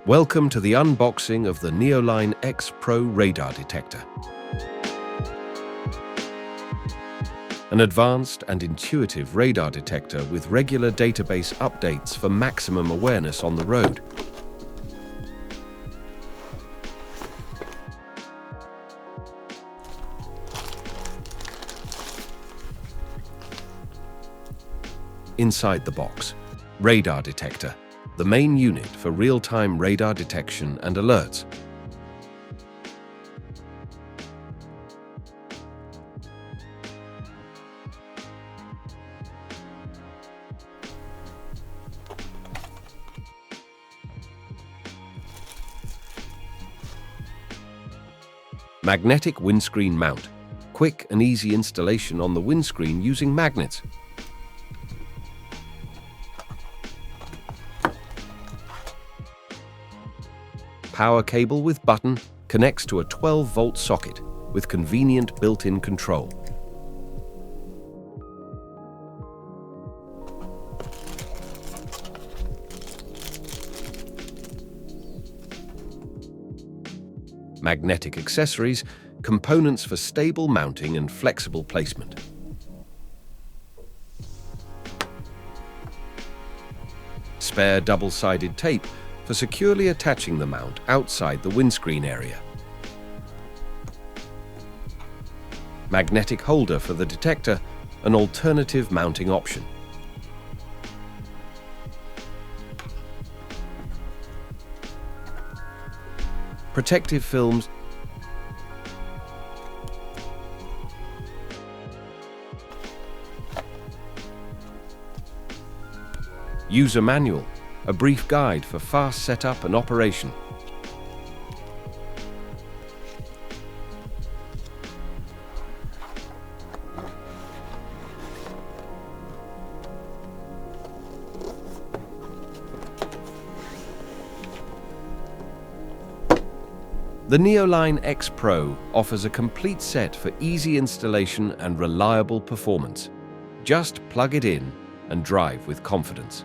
Welcome to the unboxing of the Neoline X-PRO radar detector. An advanced and intuitive radar detector with regular database updates for maximum awareness on the road. Inside the box, radar detector, the main unit for real-time radar detection and alerts. Magnetic windscreen mount, quick and easy installation on the windscreen using magnets. Power cable with button connects to a 12-volt socket with convenient built-in control. Magnetic accessories, components for stable mounting and flexible placement. Spare double-sided tape for securely attaching the mount outside the windscreen area. Magnetic holder for the detector, an alternative mounting option. Protective films, user manual, a brief guide for fast setup and operation. The Neoline X-PRO offers a complete set for easy installation and reliable performance. Just plug it in and drive with confidence.